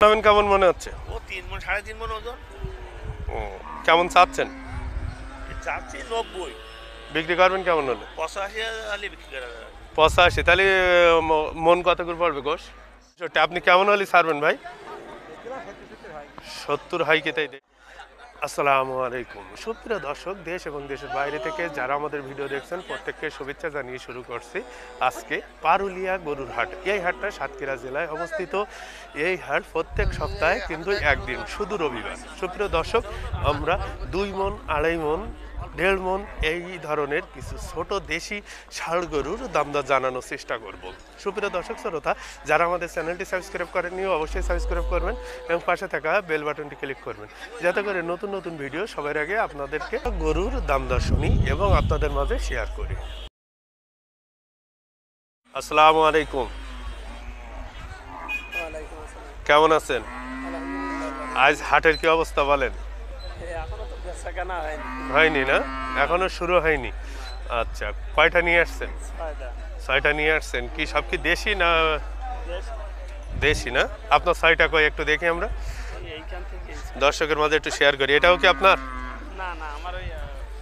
পাবেন কেমন মনে হচ্ছে? ও 3 মণ 3.5 মণ ওজন। ও কেমন চাচ্ছেন? চাচ্ছি 90। বিক্রি করবেন কেমন হলে? 85 হলে বিক্রি করা যাবে। 85 তাহলে মন কত করে পড়বে গোশ? আপনি কেমন হলে ছাড়বেন ভাই? 70 হাই কে তাই। আসসালামু আলাইকুম সুপ্রিয় দর্শক, দেশ এবং দেশের বাইরে থেকে যারা আমাদের ভিডিও দেখছেন প্রত্যেককে শুভেচ্ছা জানিয়ে শুরু করছি আজকে পারুলিয়া গরুর হাট। এই হাটটা সাতক্ষীরা জেলায় অবস্থিত। এই হাট প্রত্যেক সপ্তাহে কিন্তু একদিন, শুধু রবিবার। সুপ্রিয় দর্শক, আমরা 2 মণ, 2.5 মণ, 1.5 মণ এই ধরনের কিছু ছোট দেশি ষাঁড় গরুর দামদর জানানোর চেষ্টা করব। সুপ্রিয় দর্শক শ্রোতা, যারা আমাদের চ্যানেলটি সাবস্ক্রাইব করেননি অবশ্যই সাবস্ক্রাইব করবেন এবং পাশে থাকা বেল বাটনটি ক্লিক করবেন, যাতে করে নতুন নতুন ভিডিও সবার আগে আপনাদেরকে গরুর দামদর শুনি এবং আপনাদের মাঝে শেয়ার করি। আসসালামু আলাইকুম, কেমন আছেন? আজ হাটের কি অবস্থা বলেন? হয়নি না, এখনো শুরু হয়নি। আচ্ছা, কয়টা নিয়ে আসছেন? 6টা নিয়ে আসছেন। কি সব কি দেশি না? দেশি না। আপনার 6টা কই একটু দেখি আমরা দর্শকের মাঝে একটু শেয়ার করি। এটাও কি আপনার? না না, আমার ওই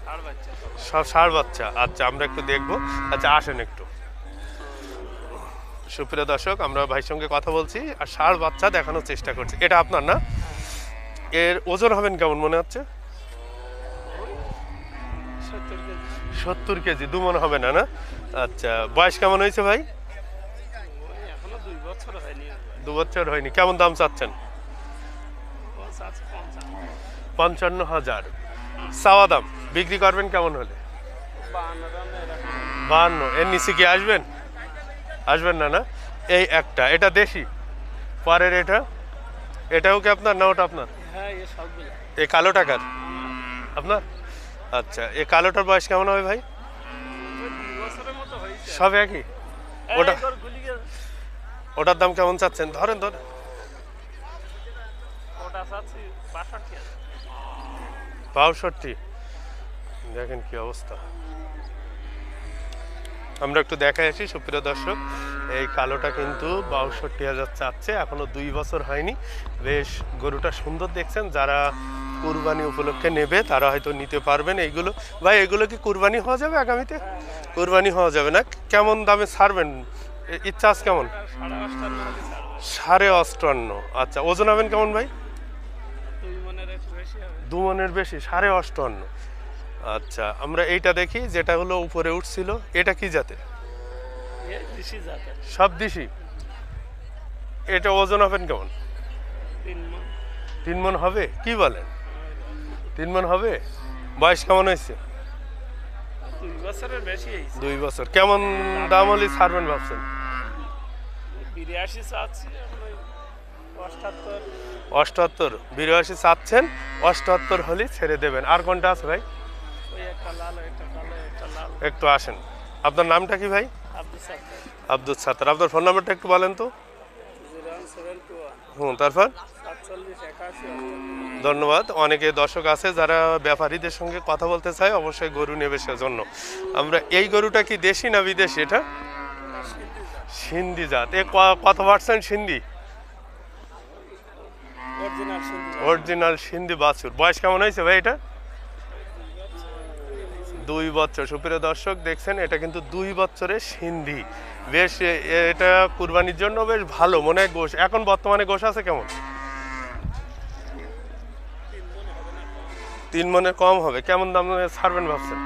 ষাঁড় বাচ্চা। সব ষাঁড় বাচ্চা। আচ্ছা, আমরা একটু দেখবো। আচ্ছা আসেন একটু। সুপ্রিয় দর্শক, আমরা ভাইয়ের সঙ্গে কথা বলছি আর ষাঁড় বাচ্চা দেখানোর চেষ্টা করছি। এটা আপনার না? এর ওজন হবেন কেমন মনে হচ্ছে? 70 কেজি। 2 মণ হবে না? না। আচ্ছা, বয়স কেমন হয়েছে ভাই? এখনো 2 বছর হয়নি। 2 বছর হয়নি। কেমন দাম চাচ্ছেন? 55,000 চাওয়া দাম। বিক্রি করবেন কেমন হলে? 52। এর নিচে কি আসবেন? আসবেন না? না। এই একটা, এটা দেশি। পরের এটাও কি আপনার না ওটা আপনার? হ্যাঁ, এই সবগুলো এই কালো টাকার আপনার? আচ্ছা, এই কালোটার বয়স কেমন হবে ভাই? 2 বছরের মতো হয়েছে। সব একই? ওটার দাম কেমন চাচ্ছেন? ধরেন ওটা চাচ্ছি 62। দেখেন কি অবস্থা। আমরা একটু দেখাই আসি সুপ্রিয় দর্শক। এই কালোটা কিন্তু 62,000 চাচ্ছে, এখনো 2 বছর হয়নি। বেশ গরুটা সুন্দর দেখছেন। যারা কুরবানি উপলক্ষে নেবে তারা হয়তো নিতে পারবেন এইগুলো। ভাই, এগুলো কি কুরবানি হওয়া যাবে আগামীতে? কুরবানি হওয়া যাবে না। কেমন দামে ছাড়বেন ইচ্ছা আছে কেমন? 58.5। আচ্ছা, ওজন হবেন কেমন ভাই? 2 মণের বেশি। 58.5। আচ্ছা, আমরা এইটা দেখি যেটা হলো উপরে উঠছিল। এটা কি জাতের? সব দেশি। এটা ওজন হবেন কেমন? 3 মণ হবে? কি বলেন, 3 মণ হবে? বয়স কেমন হয়েছে? 2 বছরের বেশি হয়েছে। 2 বছর। কেমন দাম হলে ছাড়বেন ভাবছেন? 82 চাচ্ছি। 78। 82 চাচ্ছেন, 78 হলে ছেড়ে দেবেন। আর কোনটা আছে ভাই? ওই একটা লাল, একটা কালো, একটা লাল। একটু আসেন। আপনার নামটা কি ভাই? আব্দুল সাত্তার। আব্দুল সাত্তার। আপনার ফোন নাম্বারটা একটু বলেন তো। 01721 তারপর 47 81। ধন্যবাদ। অনেকে দর্শক আছে যারা ব্যাপারীদের সঙ্গে কথা বলতে চায়, অবশ্যই গরু নেবে সেজন্য। আমরা এই গরুটা কি দেশি না বিদেশি? এটা সিন্ধি জাত। কত পার্সেন্ট সিন্ধি? অরিজিনাল সিন্ধি বাছুর। বয়স কেমন হয়েছে ভাই এটা? 2 বছর। সুপ্রিয় দর্শক দেখছেন, এটা কিন্তু 2 বছরের সিন্ধি। বেশ, এটা কুরবানির জন্য বেশ ভালো মনে হয়। গোশ এখন বর্তমানে গোশ আছে কেমন? 3 মণে কম হবে। কেমন দাম ছাড়বেন ভাবছেন?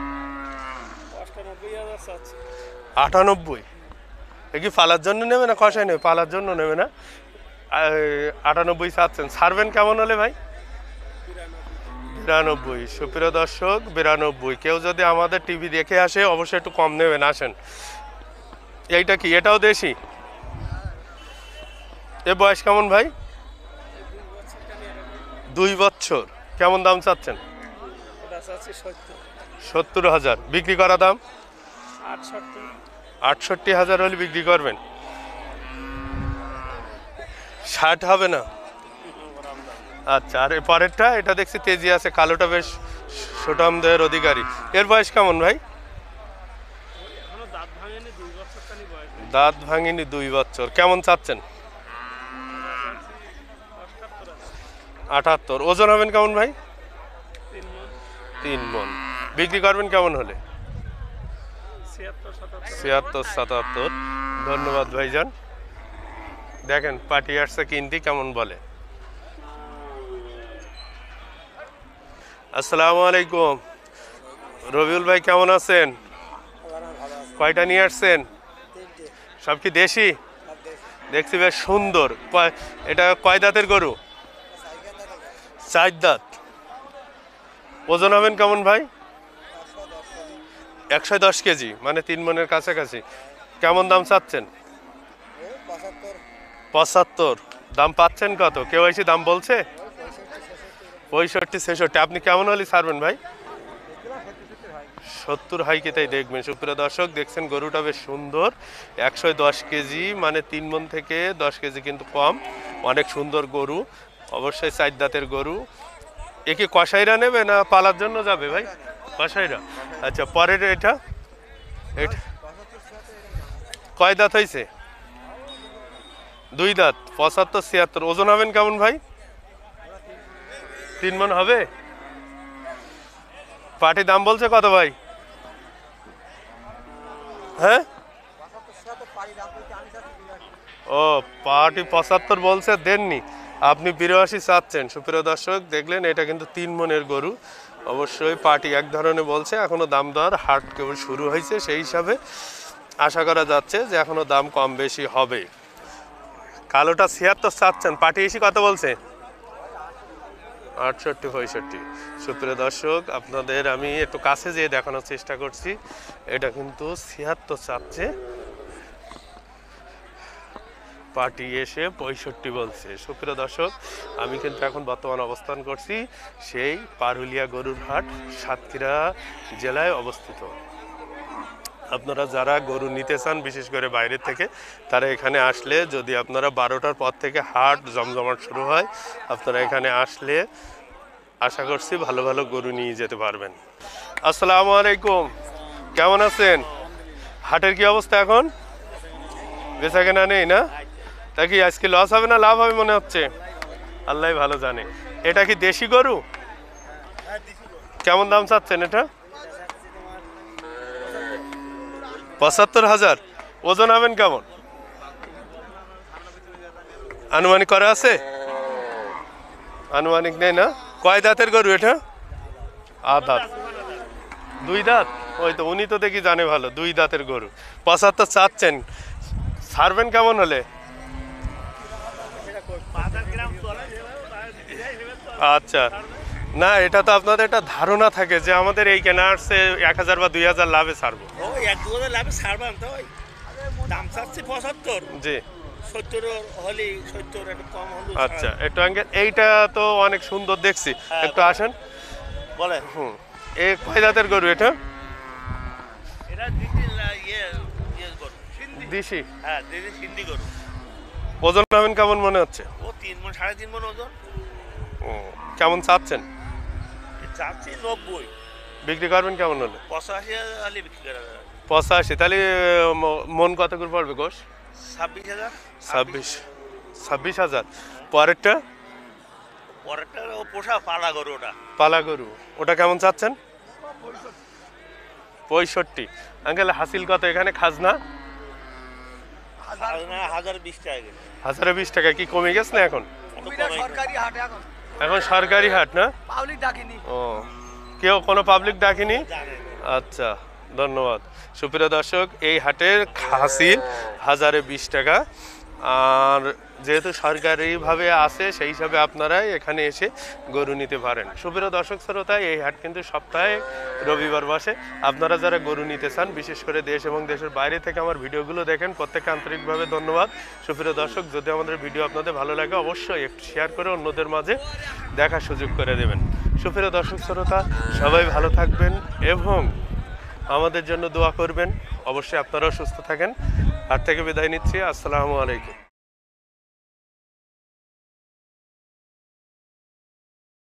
98। এ কি পালার জন্য নেবে না কষাই নেবে? পালার জন্য নেবে না। 98 চাচ্ছেন। ছাড়বেন কেমন হলে ভাই? 92। সুপ্রিয় দর্শক, 92। কেউ যদি আমাদের টিভি দেখে আসে অবশ্যই একটু কম নেবেন। আসেন। এইটা কি? এটাও দেশি। এ বয়স কেমন ভাই? 2 বছর। কেমন দাম চাচ্ছেন? 70,000। বিক্রি করা দাম 68,000 হলে বিক্রি করবেন। 60 হবে না? আচ্ছা, আর পরেরটা এটা দেখছি তেজি আছে, কালোটা বেশ সুঠামদের অধিকারী। এর বয়স কেমন ভাই? দাঁত ভাঙেনি 2 বছর। কেমন চাচ্ছেন? 78। ওজন হবেন কেমন ভাই? 3 মণ। 3 মণ। বিক্রি করবেন কেমন হলে? 76 77। 76 77। ধন্যবাদ ভাইজান। দেখেন পাটি আসছে কিনতে কেমন বলে। আসসালামু আলাইকুম। রবিউল ভাই কেমন আছেন? কয়টা নিয়ে আসছেন? সব কি দেশি? দেখছি বেশ সুন্দর। এটা কয় দাঁতের গরু? 4 দাঁত। ওজন হবেন কেমন ভাই? 110 কেজি, মানে 3 মণের কাছাকাছি। কেমন দাম চাচ্ছেন? 75। দাম পাচ্ছেন কত? কেউ এসে দাম বলছে? 65 66। আপনি কেমন হলে ছাড়বেন ভাই? 70 হাইকে তাই দেখবেন। সুপ্রিয় দর্শক দেখছেন গরুটা বেশ সুন্দর। 110 কেজি, মানে 3 মণ থেকে 10 কেজি কিন্তু কম। অনেক সুন্দর গরু, অবশ্যই 4 দাঁতের গরু। এ কি কসাইরা নেবে না পালার জন্য যাবে ভাই? কসাইরা। আচ্ছা, পরের এটা এটা কয় দাঁত হয়েছে? 2 দাঁত। 75 76। ওজন হবেন কেমন ভাই? 3 মণ হবে। পাটি দাম বলছে কত ভাই? হ্যাঁ, ও পাটি 75 বলছে, দেননি। আপনি 82 চাচ্ছেন। সুপ্রিয় দর্শক দেখলেন, এটা কিন্তু 3 মণের গরু। অবশ্যই পাটি এক ধরনের বলছে, এখনো দাম দর হাট কেবল শুরু হয়েছে, সেই হিসাবে আশা করা যাচ্ছে যে এখনো দাম কম বেশি হবে। কালোটা 76 চাচ্ছেন, পাটি এসে কত বলছে? 68 65। সুপ্রিয় দর্শক আপনাদের আমি একটু কাছে যেয়ে দেখানোর চেষ্টা করছি। এটা কিন্তু 76 চাচ্ছে, পাটি এসে 65 বলছে। সুপ্রিয় দর্শক আমি কিন্তু এখন বর্তমান অবস্থান করছি সেই পারুলিয়া গরুর হাট, সাতক্ষীরা জেলায় অবস্থিত। আপনারা যারা গরু নিতে চান বিশেষ করে বাইরে থেকে, তারা এখানে আসলে, যদি আপনারা 12টার পর থেকে হাট জমজমাট শুরু হয়, আপনারা এখানে আসলে আশা করছি ভালো ভালো গরু নিয়ে যেতে পারবেন। আসসালামু আলাইকুম। কেমন আছেন? হাটের কি অবস্থা এখন? বেচা কেনা নেই না? তা কি আজকে লস হবে না লাভ হবে মনে হচ্ছে? আল্লাহ ভালো জানে। এটা কি দেশি গরু? কেমন দাম চাচ্ছেন এটা? 75,000। ওজন হবেন কেমন? আনুমানিক করা আছে? আনুমানিক নেই না? কয় দাঁতের গরু এটা? আদাত। 2 দাঁত। ওই তো উনি তো দেখি জানে ভালো, 2 দাঁতের গরু। 75 চাচ্ছেন, ছাড়বেন কেমন হলে? আচ্ছা, না এটা তো আপনাদের একটা ধারণা থাকে যে আমাদের এই কেনা আসছে 1000 বা 2000 লাভে ছাড়বো। ওই 1-2 লাভে ছাড়বেন তো। ওই দাম চাচ্ছি 75। জি। 70 হলে 70 একটু কম হলো। আচ্ছা, একটু আঙ্কেল এইটা তো অনেক সুন্দর দেখছি, একটু আসেন বলেন। এই কয় দাঁতের গরু এটা? এটা দিদি ইয়ে গরু দিশি। হ্যাঁ, দিদি সিন্ধি গরু। ওজন হবেন কেমন মনে হচ্ছে? ও 3 মণ 3.5 মণ ওজন। ও, কেমন চাচ্ছেন? চাচ্ছি 90। বিক্রি করবেন কেমন হলে? 85 হলে বিক্রি করা যাবে। 85। তাহলে মন কত করে পড়বে গোশ? 26,000। 26,000। পরেরটা? পরেরটা ও পোষা পালা গরু ওটা। পালা গরু, ওটা কেমন চাচ্ছেন? 65। আঙ্কেল হাসিল কত এখানে খাজনা? 1020 টাকা গেছে। 1020 টাকা। কি কমে গেছে না এখন? সরকারি হাট এখন। এখন সরকারি হাট না? পাবলিক ডাকিনি। ও, কেউ কোনো পাবলিক ডাকেনি? আচ্ছা, ধন্যবাদ। সুপ্রিয় দর্শক এই হাটের হাসিল 1020 টাকা। আর যেহেতু সরকারিভাবে আছে সেই হিসাবে আপনারা এখানে এসে গরু নিতে পারেন। সুপ্রিয় দর্শক শ্রোতা এই হাট কিন্তু সপ্তাহে রবিবার বসে। আপনারা যারা গরু নিতে চান বিশেষ করে দেশ এবং দেশের বাইরে থেকে আমার ভিডিওগুলো দেখেন, প্রত্যেককে আন্তরিকভাবে ধন্যবাদ। সুপ্রিয় দর্শক যদি আমাদের ভিডিও আপনাদের ভালো লাগে অবশ্যই একটু শেয়ার করে অন্যদের মাঝে দেখার সুযোগ করে দেবেন। সুপ্রিয় দর্শক শ্রোতা সবাই ভালো থাকবেন এবং আমাদের জন্য দোয়া করবেন। অবশ্যই আপনারাও সুস্থ থাকেন। হাট থেকে বিদায় নিচ্ছি। আসসালামু আলাইকুম।